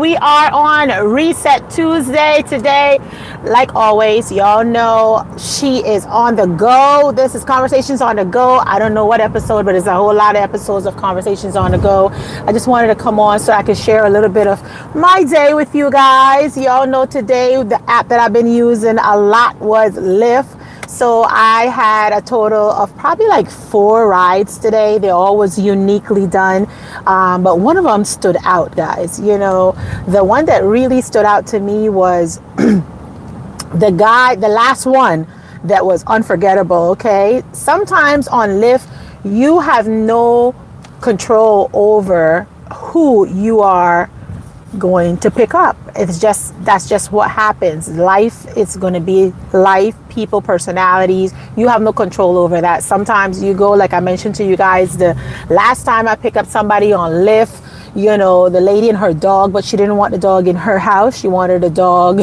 We are on Reset Tuesday today. Like always, y'all know she is on the go. This is Conversations on the Go. I don't know what episode, but it's a whole lot of episodes of Conversations on the Go. I just wanted to come on so I could share a little bit of my day with you guys. Y'all know today the app that I've been using a lot was Lyft. So I had a total of probably like 4 rides today. They all was uniquely done. But one of them stood out, guys. You know, the one that really stood out to me was the last one that was unforgettable, okay? Sometimes on Lyft, you have no control over who you are going to pick up. That's just what happens. Life is going to be life, people, personalities. You have no control over that. Sometimes you go, like I mentioned to you guys, the last time I picked up somebody on Lyft, you know, the lady and her dog, but she didn't want the dog in her house. She wanted a dog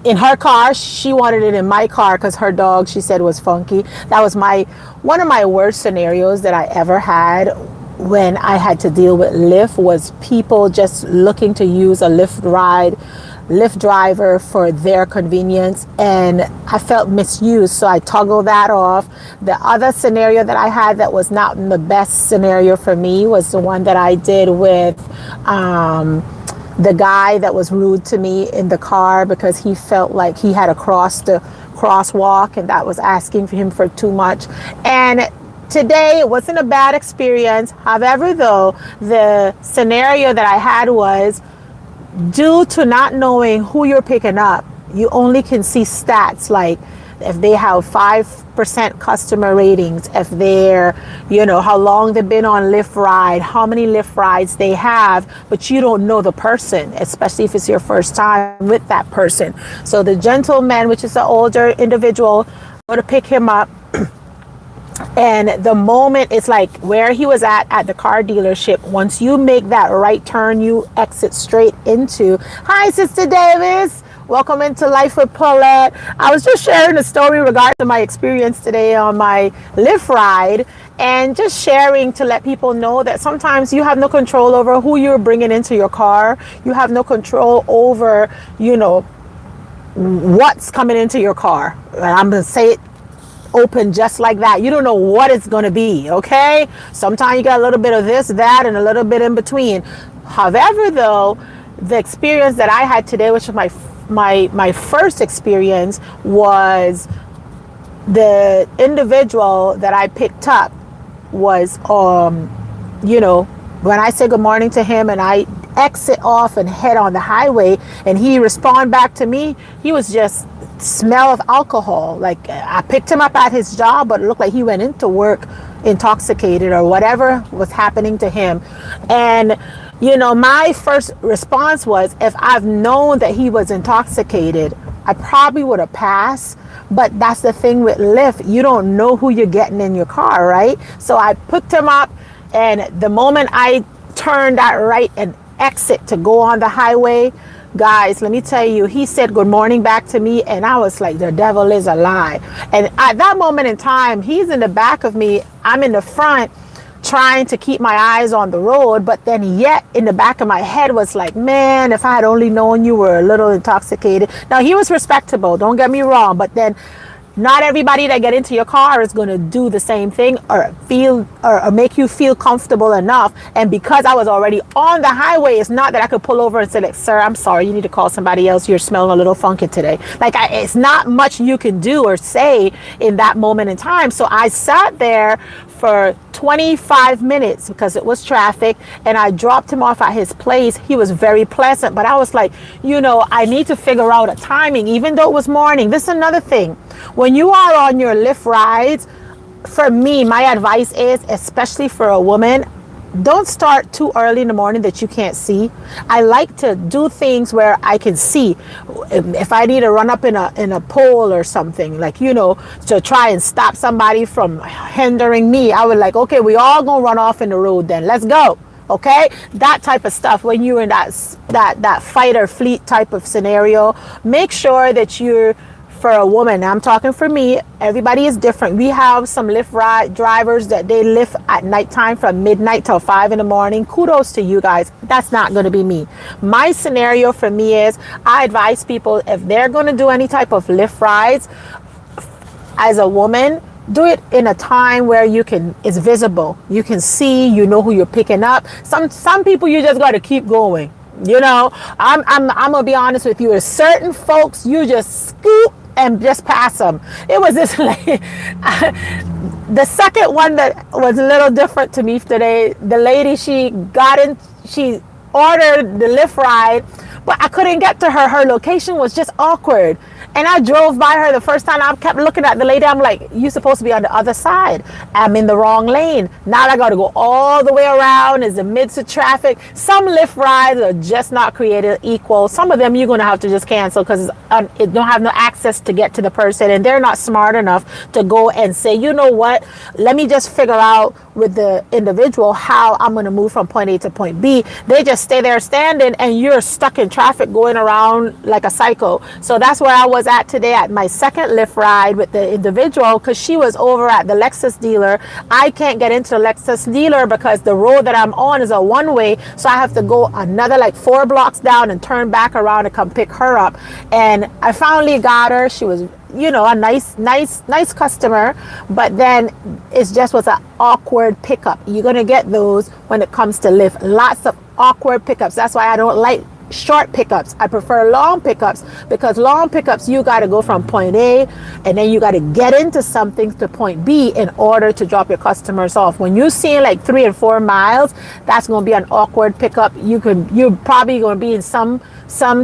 in her car. She wanted it in my car because her dog, she said, was funky. That was one of my worst scenarios that I ever had when I had to deal with Lyft, was people just looking to use a Lyft driver for their convenience, and I felt misused, so I toggled that off. The other scenario that I had that was not the best scenario for me was the one that I did with the guy that was rude to me in the car because he felt like he had to cross the crosswalk, and that was asking for him for too much. And today, it wasn't a bad experience. However, though, the scenario that I had was, due to not knowing who you're picking up, you only can see stats like if they have 5% customer ratings, if they're, you know, how long they've been on Lyft ride, how many Lyft rides they have, but you don't know the person, especially if it's your first time with that person. So the gentleman, which is the older individual, go to pick him up. And the moment, it's like where he was at the car dealership, once you make that right turn, you exit straight into, hi, Sister Davis. Welcome into Life with Paulette. I was just sharing a story regarding my experience today on my Lyft ride, and just sharing to let people know that sometimes you have no control over who you're bringing into your car. You have no control over, you know, what's coming into your car. I'm going to say it open just like that. You don't know what it's going to be, okay? Sometimes you got a little bit of this, that, and a little bit in between. However, though, the experience that I had today, which was my first experience, was the individual that I picked up was, you know, when I say good morning to him and I exit off and head on the highway and he respond back to me, he was just smell of alcohol. Like, I picked him up at his job, but it looked like he went into work intoxicated or whatever was happening to him. And, you know, my first response was, if I've known that he was intoxicated, I probably would have passed. But that's the thing with Lyft. You don't know who you're getting in your car, right? So I picked him up, and the moment I turned that right and exit to go on the highway, guys, let me tell you, he said good morning back to me, and I was like, the devil is a lie. And at that moment in time, he's in the back of me, I'm in the front trying to keep my eyes on the road, but then yet in the back of my head was like, man, if I had only known you were a little intoxicated. Now, he was respectable, don't get me wrong, but then not everybody that get into your car is going to do the same thing or feel or make you feel comfortable enough. And because I was already on the highway, it's not that I could pull over and say, like, sir, I'm sorry, you need to call somebody else. You're smelling a little funky today. Like, it's not much you can do or say in that moment in time. So I sat there for 25 minutes because it was traffic, and I dropped him off at his place. He was very pleasant, but I was like, you know, I need to figure out a timing, even though it was morning. This is another thing. When you are on your Lyft rides, for me, my advice is, especially for a woman, don't start too early in the morning that you can't see. I like to do things where I can see. If I need to run up in a pole or something, like, you know, to try and stop somebody from hindering me, I would like, okay, we all gonna run off in the road then. Let's go. Okay, that type of stuff. When you're in that fight or fleet type of scenario, make sure that you're for a woman. I'm talking for me. Everybody is different. We have some Lyft ride drivers that they lift at nighttime from midnight till 5 in the morning. Kudos to you guys. That's not going to be me. My scenario for me is I advise people if they're going to do any type of Lyft rides as a woman, do it in a time where it's visible. You can see, you know who you're picking up. Some people you just got to keep going. You know, I'm gonna be honest with you. There's certain folks you just scoop and just pass them. It was this lady. The second one that was a little different to me today. The lady, she ordered the Lyft ride, but I couldn't get to her. Her location was just awkward. And I drove by her the first time. I kept looking at the lady. I'm like, you're supposed to be on the other side. I'm in the wrong lane. Now I got to go all the way around. It's the midst of traffic. Some Lyft rides are just not created equal. Some of them you're going to have to just cancel because it don't have no access to get to the person. And they're not smart enough to go and say, you know what, let me just figure out with the individual how I'm going to move from point A to point B. They just stay there standing and you're stuck in traffic going around like a psycho. So that's where I was at today at my second Lyft ride with the individual, because she was over at the Lexus dealer. I can't get into the Lexus dealer because the road that I'm on is a one-way, so I have to go another like 4 blocks down and turn back around to come pick her up. And I finally got her. She was, you know, a nice customer, but then it just was an awkward pickup. You're gonna get those when it comes to Lyft. Lots of awkward pickups. That's why I don't like short pickups. I prefer long pickups, because long pickups you got to go from point A and then you got to get into something to point B in order to drop your customers off. When you're seeing like 3 and 4 miles, that's going to be an awkward pickup. You're probably going to be in some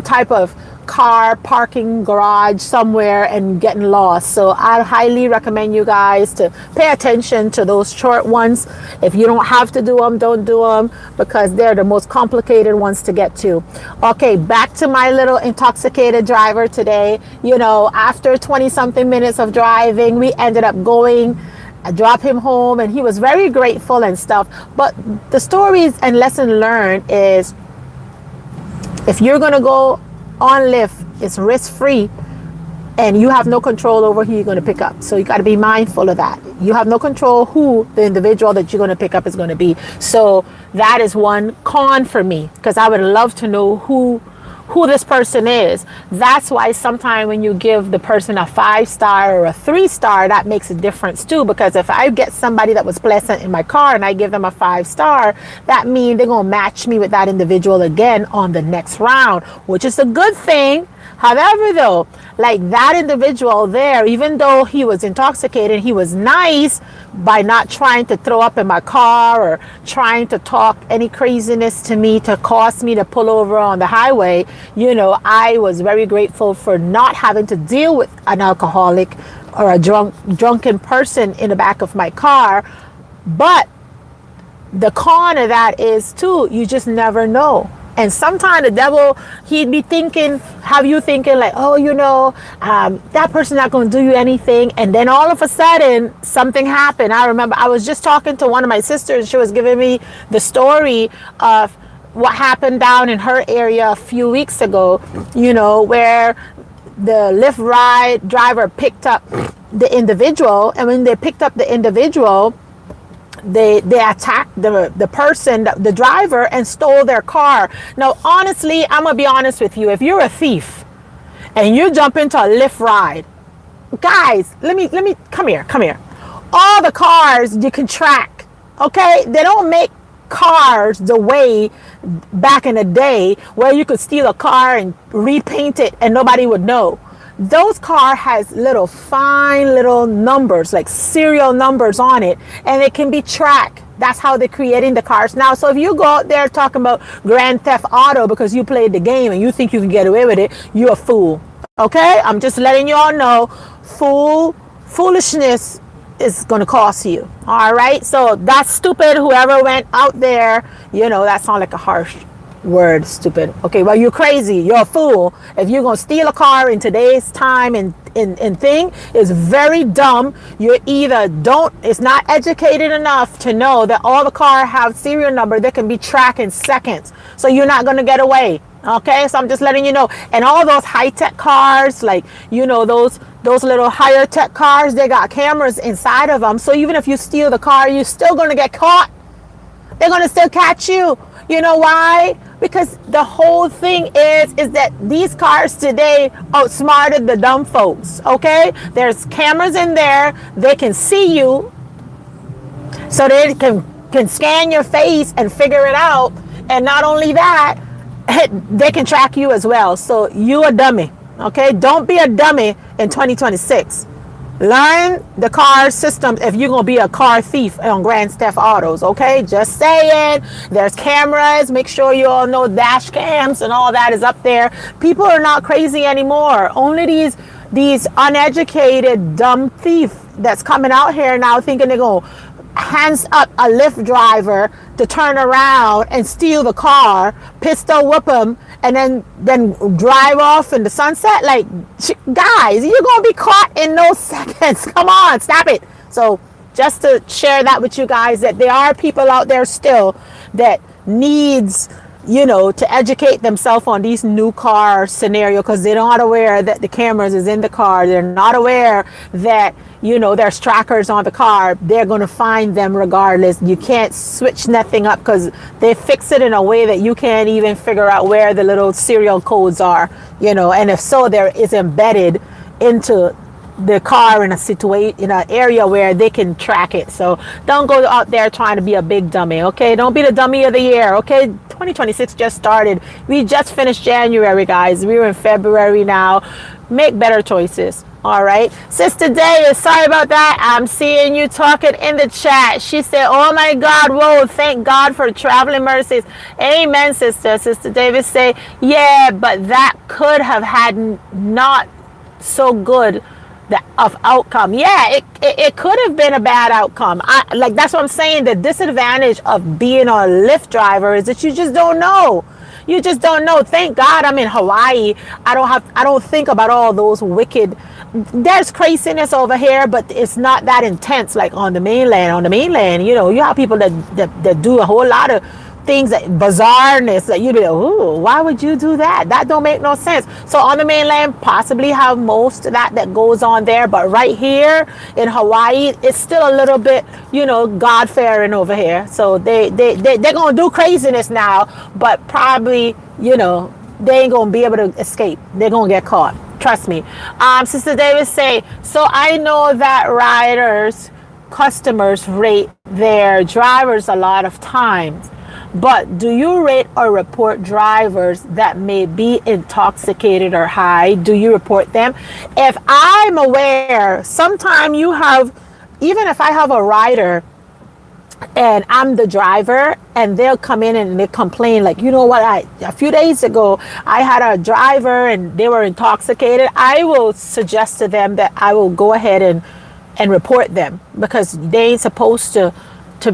type of car parking garage somewhere and getting lost. So I highly recommend you guys to pay attention to those short ones. If you don't have to do them, don't do them, because they're the most complicated ones to get to. Okay, back to my little intoxicated driver today. You know, after 20 something minutes of driving, we ended up going. I dropped him home and he was very grateful and stuff. But the stories and lesson learned is, if you're going to go on Lyft, it's risk-free and you have no control over who you're going to pick up. So you got to be mindful of that. You have no control who the individual that you're going to pick up is going to be. So that is one con for me, because I would love to know who this person is. That's why sometimes when you give the person a 5-star or a 3-star, that makes a difference too. Because if I get somebody that was pleasant in my car and I give them a 5-star, that means they're going to match me with that individual again on the next round, which is a good thing. However, though, like that individual there, even though he was intoxicated, he was nice by not trying to throw up in my car or trying to talk any craziness to me to cause me to pull over on the highway. You know, I was very grateful for not having to deal with an alcoholic or a drunken person in the back of my car. But the con of that is too, you just never know. And sometimes the devil, he'd be thinking, have you thinking like, oh, you know, that person's not going to do you anything. And then all of a sudden, something happened. I remember I was just talking to one of my sisters. She was giving me the story of what happened down in her area a few weeks ago, you know, where the Lyft ride driver picked up the individual. And when they picked up the individual, they attacked the person, the driver, and stole their car. Now, honestly, I'm gonna be honest with you. If you're a thief and you jump into a Lyft ride, guys, let me come here. All the cars you can track, okay? They don't make cars the way back in the day where you could steal a car and repaint it and nobody would know. Those car has little fine little numbers, like serial numbers on it, and it can be tracked. That's how they're creating the cars now. So if you go out there talking about Grand Theft Auto because you played the game and you think you can get away with it, you're a fool. Okay? I'm just letting you all know, foolishness is going to cost you. All right? So that's stupid. Whoever went out there, you know, that sounds like a harsh word, stupid. Okay, well, you're crazy. You're a fool. If you're going to steal a car in today's time and thing, is very dumb. You're either it's not educated enough to know that all the car have serial number that can be tracked in seconds. So you're not going to get away. Okay, so I'm just letting you know. And all those high-tech cars, like, those little higher tech cars, they got cameras inside of them. So even if you steal the car, you're still going to get caught. They're going to still catch you. You know why? Because the whole thing is that these cars today outsmarted the dumb folks. Okay, there's cameras in there. They can see you, so they can scan your face and figure it out. And not only that, they can track you as well. So you a dummy. Okay, don't be a dummy in 2026. Learn the car systems if you're going to be a car thief on Grand Theft Autos, okay? Just saying. There's cameras. Make sure you all know dash cams and all that is up there. People are not crazy anymore. Only these uneducated dumb thief that's coming out here now thinking they're going to hands up a Lyft driver to turn around and steal the car, pistol whip him, and then drive off in the sunset. Like, guys, you're gonna be caught in no seconds. Come on, stop it. So just to share that with you guys, that there are people out there still that needs to educate themselves on these new car scenario, because they're not aware that the cameras is in the car. They're not aware that there's trackers on the car. They're going to find them regardless. You can't switch nothing up because they fix it in a way that you can't even figure out where the little serial codes are, and if so, there is embedded into the car in an area where they can track it. So don't go out there trying to be a big dummy. Okay, don't be the dummy of the year. Okay, 2026 just started. We just finished January, guys. We're in February now. Make better choices. All right, Sister Davis, sorry about that. I'm seeing you talking in the chat. She said, oh my God, whoa, thank God for traveling mercies. Amen, sister. Sister Davis say, yeah, but that could have had not so good of outcome. Yeah, it could have been a bad outcome. That's what I'm saying. The disadvantage of being a Lyft driver is that you just don't know. You just don't know. Thank God I'm in Hawaii. I don't think about all those wicked. There's craziness over here, but it's not that intense like on the mainland. On the mainland, you have people that do a whole lot of things, that bizarreness, that you'd be like, ooh, why would you do that? That don't make no sense. So on the mainland, possibly have most of that goes on there, but right here in Hawaii, it's still a little bit, God-fearing over here. So they're gonna do craziness now, but probably, they ain't gonna be able to escape. They're gonna get caught. Trust me. Sister Davis say, so I know that customers rate their drivers a lot of times. But do you rate or report drivers that may be intoxicated or high? Do you report them? If I'm aware, sometime even if I have a rider and I'm the driver and they'll come in and they complain, like, a few days ago, I had a driver and they were intoxicated. I will suggest to them that I will go ahead and report them, because they ain't supposed to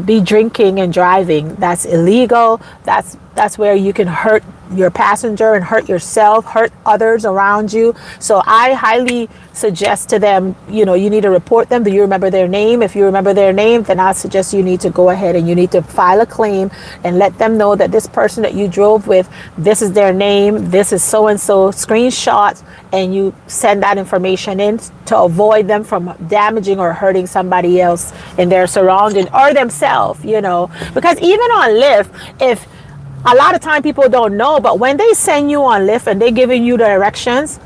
be drinking and driving. That's illegal. That's where you can hurt your passenger and hurt yourself, hurt others around you. So I highly suggest to them, you need to report them. Do you remember their name? If you remember their name, then I suggest you need to go ahead and you need to file a claim and let them know that this person that you drove with, this is their name, this is so-and-so, screenshots, and you send that information in to avoid them from damaging or hurting somebody else in their surrounding or themselves, because even on Lyft, if a lot of time people don't know, but when they send you on Lyft and they're giving you directions,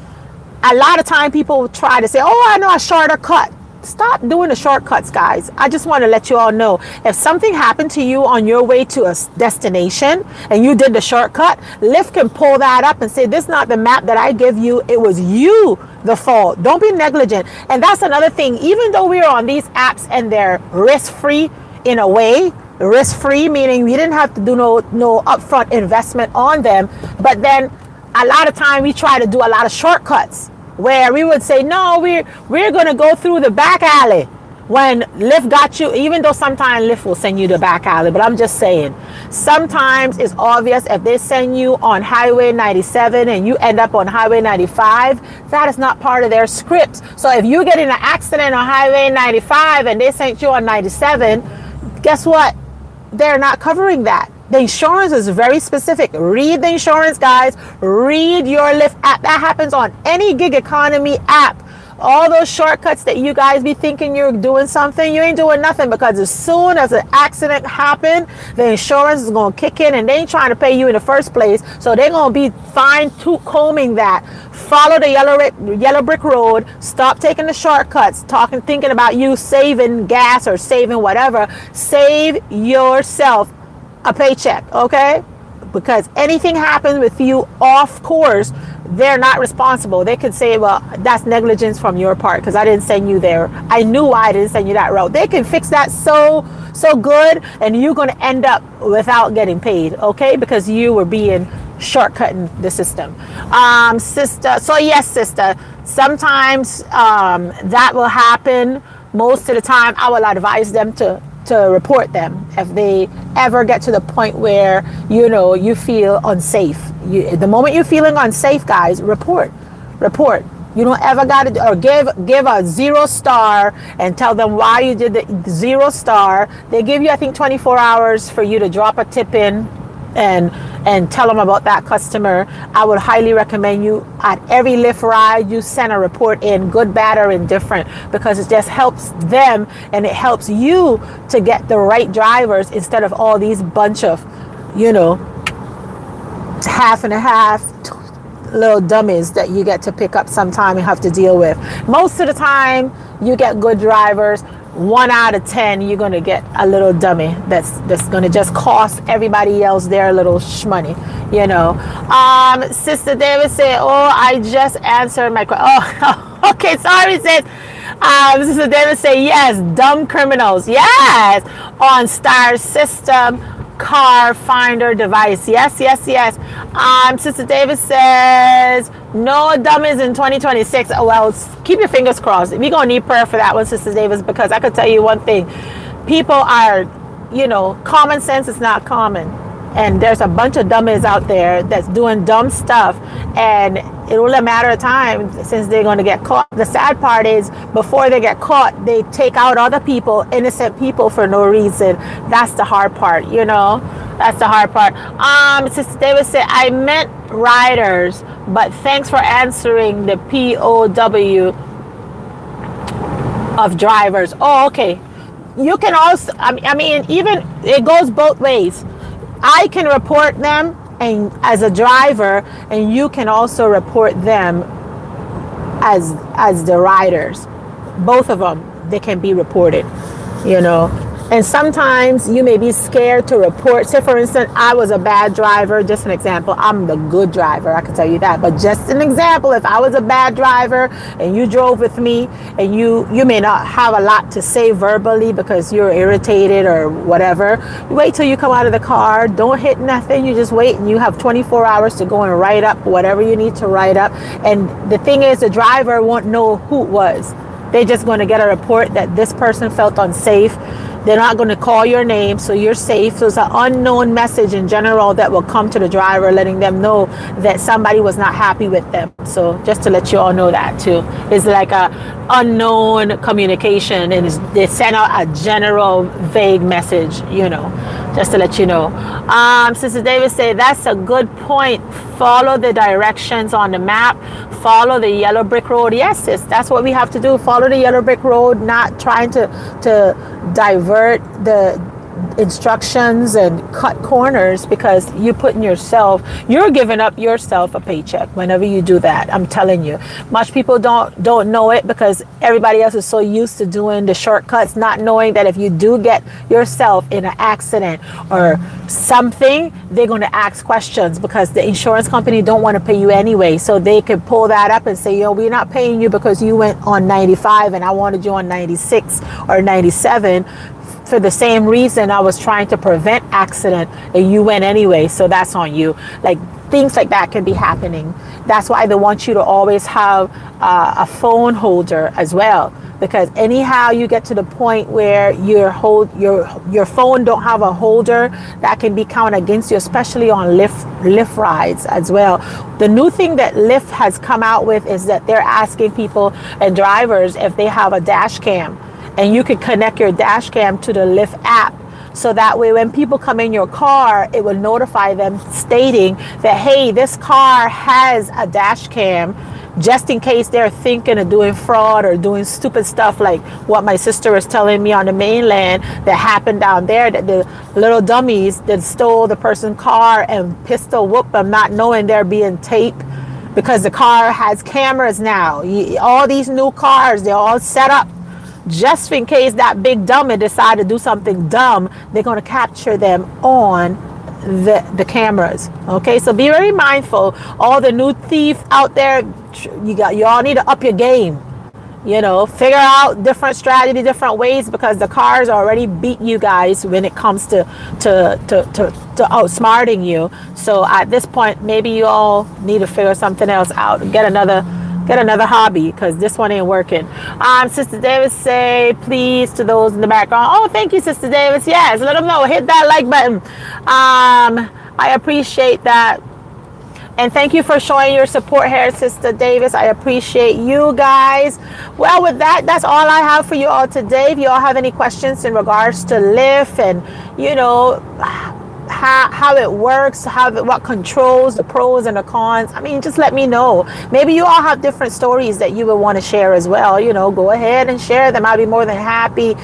a lot of time people try to say, oh, I know a shorter cut. Stop doing the shortcuts, guys. I just want to let you all know, if something happened to you on your way to a destination and you did the shortcut, Lyft can pull that up and say, this is not the map that I give you. It was you the fault. Don't be negligent. And that's another thing. Even though we're on these apps and they're risk-free in a way, risk-free meaning we didn't have to do no upfront investment on them, but then a lot of time we try to do a lot of shortcuts where we would say, no, we're going to go through the back alley, when Lyft got you, even though sometimes Lyft will send you the back alley. But I'm just saying, sometimes it's obvious if they send you on Highway 97 and you end up on Highway 95, that is not part of their script. So if you get in an accident on Highway 95 and they sent you on 97, guess what? They're not covering that. The insurance is very specific. Read the insurance, guys. Read your Lyft app. That happens on any gig economy app. All those shortcuts that you guys be thinking you're doing something, you ain't doing nothing, because as soon as an accident happen, the insurance is going to kick in, and they ain't trying to pay you in the first place. So they're going to be fine tooth combing that. Follow the yellow brick road. Stop taking the shortcuts, thinking about you saving gas or saving whatever. Save yourself a paycheck, okay? Because anything happens with you off course, they're not responsible. They could say, well, that's negligence from your part because I didn't send you there. I knew why I didn't send you that route. They can fix that so good, and you're going to end up without getting paid, okay? Because you were being shortcutting the system. Sister, so yes, sister, sometimes that will happen. Most of the time, I will advise them to report them if they ever get to the point where you feel unsafe. The moment you're feeling unsafe, guys, report. You don't ever got to, or give a 0 star and tell them why you did the 0 star. They give you, I think, 24 hours for you to drop a tip in and tell them about that customer. I would highly recommend you at every Lyft ride you send a report in, good, bad, or indifferent, because it just helps them and it helps you to get the right drivers instead of all these bunch of half and a half little dummies that you get to pick up sometime and have to deal with. Most of the time you get good drivers. 1 out of 10 you're going to get a little dummy that's going to just cost everybody else their little shmoney. Sister David said, oh, I just answered my question. Oh, okay, sorry, sis. Sister David said, yes, dumb criminals, yes, on Star System car finder device. Yes. Sister Davis says no dummies in 2026. Well, keep your fingers crossed. We're gonna need prayer for that one, Sister Davis, because I could tell you one thing. People are, common sense is not common, and there's a bunch of dummies out there that's doing dumb stuff, and it will a matter of time since they're going to get caught. The sad part is, before they get caught, they take out other people, innocent people, for no reason. That's the hard part, That's the hard part. Sister Davis said, I meant riders, but thanks for answering the POW of drivers. Oh, okay. You can also, I mean, even it goes both ways. I can report them and as a driver, and you can also report them as the riders. Both of them, they can be reported, And sometimes you may be scared to report. Say, for instance, I was a bad driver. Just an example. I'm the good driver, I can tell you that. But just an example, if I was a bad driver and you drove with me, and you may not have a lot to say verbally because you're irritated or whatever, wait till you come out of the car. Don't hit nothing. You just wait, and you have 24 hours to go and write up whatever you need to write up. And the thing is, the driver won't know who it was. They're just going to get a report that this person felt unsafe. They're not going to call your name, so you're safe. So it's an unknown message in general that will come to the driver, letting them know that somebody was not happy with them. So just to let you all know that too. It's like a unknown communication, and they send out a general vague message, just to let you know. Sister Davis said, that's a good point. Follow the directions on the map. Follow the yellow brick road. Yes, sis, that's what we have to do. Follow the yellow brick road, not trying to divert the instructions and cut corners, because you're giving up yourself a paycheck whenever you do that. I'm telling you, much people don't know it, because everybody else is so used to doing the shortcuts, not knowing that if you do get yourself in an accident or something, they're going to ask questions, because the insurance company don't want to pay you anyway. So they could pull that up and say, we're not paying you because you went on 95 and I wanted you on 96 or 97. For the same reason I was trying to prevent accident, and you went anyway, so that's on you. Like, things like that can be happening. That's why they want you to always have a phone holder as well, because anyhow you get to the point where your phone don't have a holder, that can be counted against you, especially on Lyft rides as well. The new thing that Lyft has come out with is that they're asking people and drivers if they have a dash cam. And you can connect your dash cam to the Lyft app So that way when people come in your car, it will notify them stating that, hey, this car has a dash cam, just in case they're thinking of doing fraud or doing stupid stuff like what my sister was telling me on the mainland that happened down there, that the little dummies that stole the person's car and pistol whoop them not knowing they're being taped, because the car has cameras now. All these new cars, they're all set up just in case that big dummy decide to do something dumb, they're going to capture them on the cameras. Okay, so be very mindful. All the new thieves out there, you all need to up your game. You know, figure out different strategy, different ways, because the cars already beat you guys when it comes to outsmarting you. So at this point, maybe you all need to figure something else out. Get another hobby, because this one ain't working. Sister Davis say please to those in the background. Oh, thank you, Sister Davis. Yes, let them know. Hit that like button. I appreciate that. And thank you for showing your support here, Sister Davis. I appreciate you guys. Well, with that, that's all I have for you all today. If you all have any questions in regards to Lyft and, you know, how it works, what controls, the pros and the cons, I mean, just let me know. Maybe you all have different stories that you would want to share as well. You know, go ahead and share them. I'll be more than happy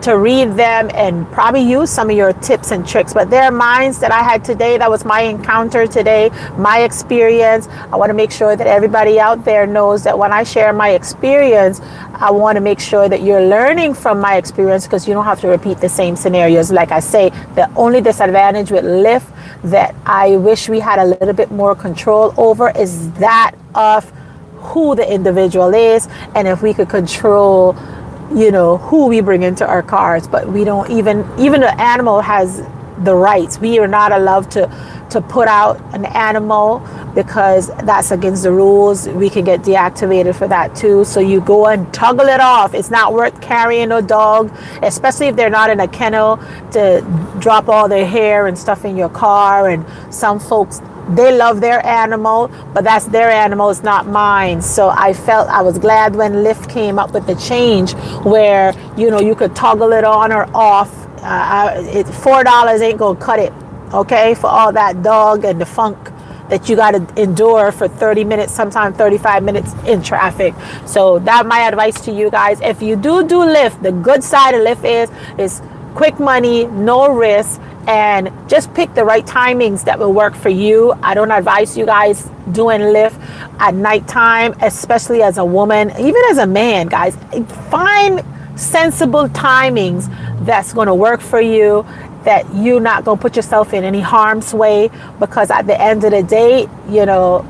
to read them and probably use some of your tips and tricks. But they're mine that I had today. That was my encounter today, my experience. I want to make sure that everybody out there knows that when I share my experience, I want to make sure that you're learning from my experience, because you don't have to repeat the same scenarios. Like I say, the only disadvantage with Lyft that I wish we had a little bit more control over is that of who the individual is, and if we could control, you know, who we bring into our cars. But we don't even the animal has the rights. We are not allowed to put out an animal, because that's against the rules. We can get deactivated for that too. So you go and toggle it off. It's not worth carrying a dog, especially if they're not in a kennel, to drop all their hair and stuff in your car. And some folks, they love their animal, but that's their animal, it's not mine. So I was glad when Lyft came up with the change where, you know, you could toggle it on or off. $4 ain't gonna cut it, okay, for all that dog and the funk that you got to endure for 30 minutes, sometimes 35 minutes in traffic. So that's my advice to you guys. If you do Lyft, the good side of Lyft is quick money, no risk, and just pick the right timings that will work for you. I don't advise you guys doing Lyft at nighttime, especially as a woman, even as a man, guys. Find sensible timings that's going to work for you, that you're not going to put yourself in any harm's way, because at the end of the day, you know,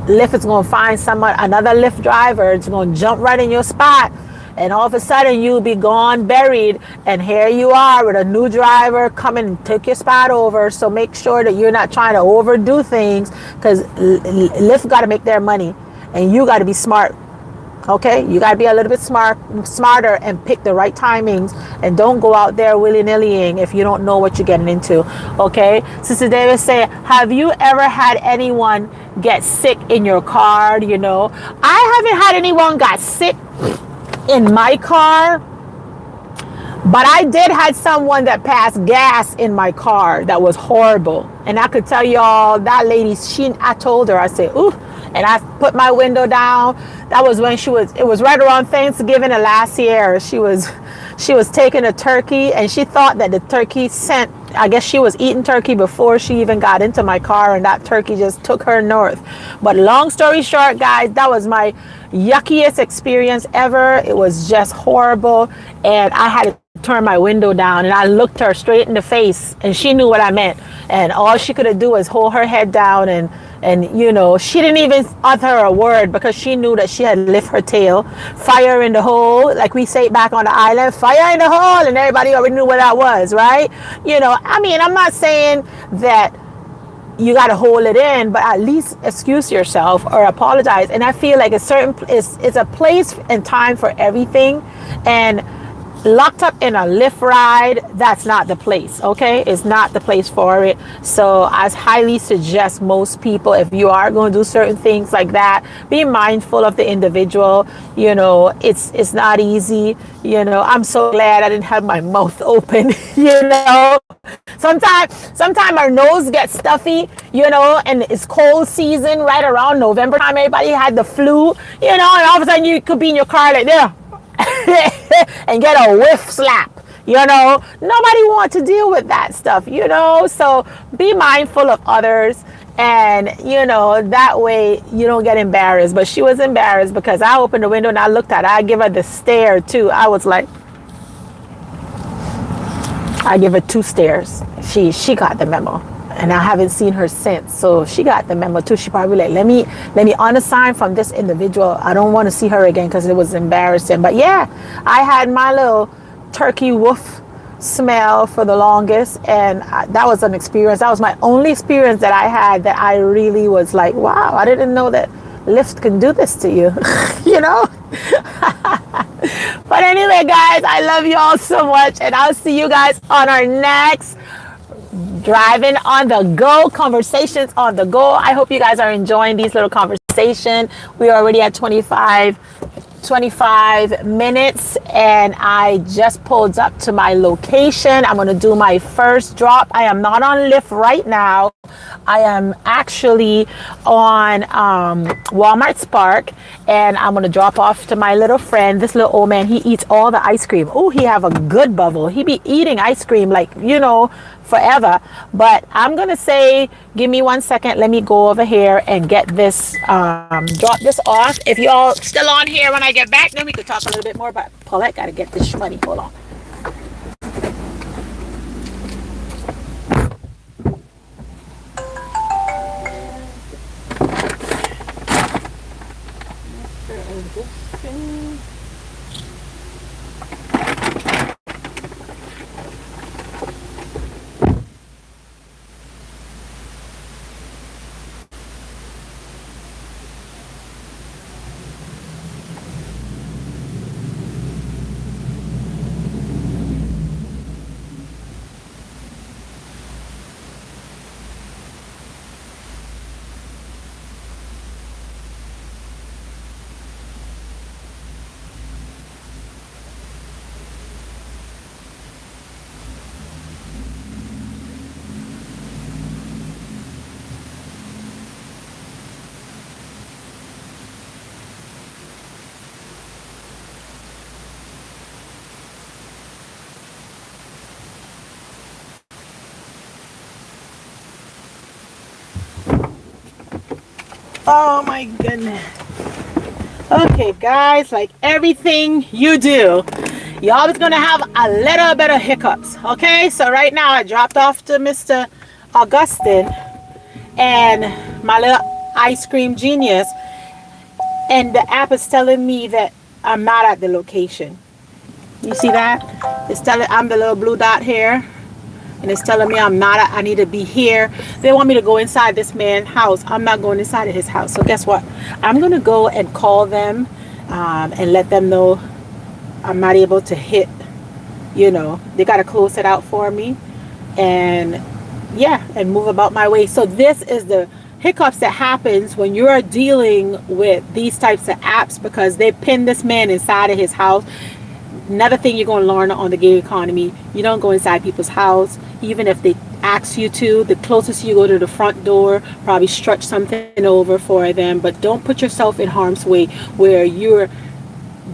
Lyft is going to find another Lyft driver. It's going to jump right in your spot, and all of a sudden you'll be gone, buried, and here you are with a new driver coming and took your spot over. So make sure that you're not trying to overdo things, because Lyft got to make their money, and you got to be smart. Okay, you got to be a little bit smarter and pick the right timings, and don't go out there willy-nillying if you don't know what you're getting into. Okay, Sister Davis say, have you ever had anyone get sick in your car? You know, I haven't had anyone got sick in my car, but I did had someone that passed gas in my car that was horrible. And I could tell y'all, that lady, I told her, I said, ooh, and I put my window down. That was when it was right around Thanksgiving of last year. She was taking a turkey, and she thought that the turkey scent, I guess she was eating turkey before she even got into my car, and that turkey just took her north. But long story short, guys, that was my yuckiest experience ever. It was just horrible, and I had to turn my window down, and I looked her straight in the face, and she knew what I meant, and all she could do was hold her head down, and you know, she didn't even utter a word, because she knew that she had lift her tail. Fire in the hole, like we say back on the island, fire in the hole, and everybody already knew what that was, right? You know, I mean, I'm not saying that you got to hold it in, but at least excuse yourself or apologize. And I feel like it's a place and time for everything. And locked up in a Lyft ride, that's not the place, okay? It's not the place for it. So I highly suggest most people, if you are going to do certain things like that, be mindful of the individual. You know, it's not easy. You know, I'm so glad I didn't have my mouth open. You know, sometimes our nose gets stuffy, you know, and it's cold season right around November time. Everybody had the flu, you know, and all of a sudden you could be in your car like there and get a whiff slap. You know, nobody wants to deal with that stuff, you know. So be mindful of others, and you know, that way you don't get embarrassed. But she was embarrassed because I opened the window and I looked at her. I give her the stare too. I was like, I give her 2 stares. She got the memo, and I haven't seen her since. So she got the memo too. She probably like, let me unassign from this individual. I don't want to see her again because it was embarrassing. But yeah, I had my little turkey woof smell for the longest, and that was an experience. That was my only experience that I had that I really was like, wow, I didn't know that Lyft can do this to you. You know. But anyway, guys, I love you all so much, and I'll see you guys on our next Driving on the Go, Conversations on the Go. I hope you guys are enjoying these little conversations. We are already at 25 minutes, and I just pulled up to my location. I'm going to do my first drop. I am not on Lyft right now. I am actually on Walmart Spark, and I'm going to drop off to my little friend. This little old man, he eats all the ice cream. Oh, he have a good bubble. He be eating ice cream like, you know, forever. But I'm going to say, give me 1 second. Let me go over here and get this, drop this off. If y'all still on here when I get back, then we could talk a little bit more. But Paulette got to get this money. Hold on. Oh my goodness. Okay, guys, like everything you do, you're always gonna have a little bit of hiccups. Okay, so right now I dropped off to Mr. Augustine and my little ice cream genius, and the app is telling me that I'm not at the location. You see that? It's telling I'm the little blue dot here, and it's telling me I'm not, I need to be here. They want me to go inside this man's house. I'm not going inside of his house. So guess what? I'm going to go and call them and let them know I'm not able to hit, you know, they got to close it out for me. And yeah, and move about my way. So this is the hiccups that happens when you're dealing with these types of apps, because they pin this man inside of his house. Another thing you're going to learn on the gig economy, you don't go inside people's house, even if they ask you to. The closest you go to the front door, probably stretch something over for them, but don't put yourself in harm's way where you're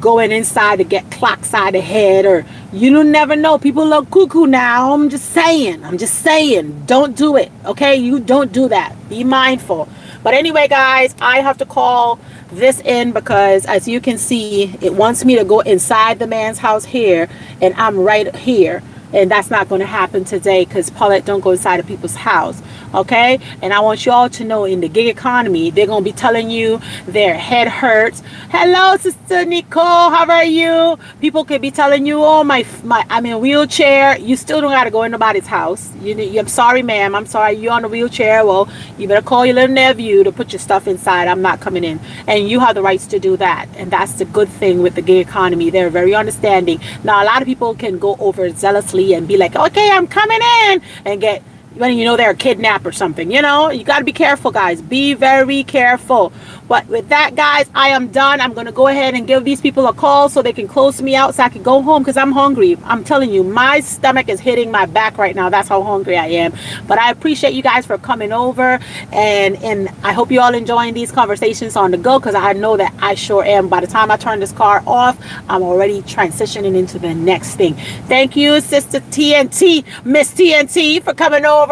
going inside to get clocked side of head, or you don't never know. People look cuckoo now. I'm just saying, don't do it. Okay, you don't do that. Be mindful. But anyway, guys, I have to call this in because, as you can see, it wants me to go inside the man's house here, and I'm right here. and that's not going to happen today because Paulette don't go inside of people's house. Okay, and I want you all to know, in the gig economy, they're going to be telling you their head hurts. Hello, Sister Nicole, how are you? People could be telling you, oh, I'm in a wheelchair. You still don't got to go in nobody's house. I'm sorry, ma'am, I'm sorry, you're on a wheelchair. Well, you better call your little nephew to put your stuff inside. I'm not coming in. And you have the rights to do that, and that's the good thing with the gig economy. They're very understanding. Now, a lot of people can go over zealously and be like, okay, I'm coming in, and get, when you know they're a kidnap or something. You got to be careful, guys. Be very careful. But with that, guys, I am done. I'm going to go ahead and give these people a call so they can close me out so I can go home, because I'm hungry. I'm telling you, my stomach is hitting my back right now. That's how hungry I am. But I appreciate you guys for coming over, and I hope you all enjoying these conversations on the go, because I know that I sure am. By the time I turn this car off, I'm already transitioning into the next thing. Thank you, Sister TNT, Miss TNT, for coming over.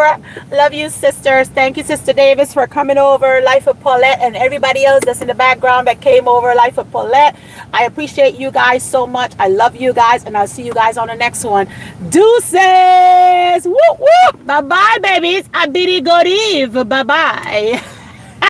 Love you, sisters. Thank you, Sister Davis, for coming over. Life of Paulette, and everybody else that's in the background that came over. Life of Paulette. I appreciate you guys so much. I love you guys, and I'll see you guys on the next one. Deuces. Whoop, whoop. Bye-bye, babies. I bid you good eve. Bye-bye.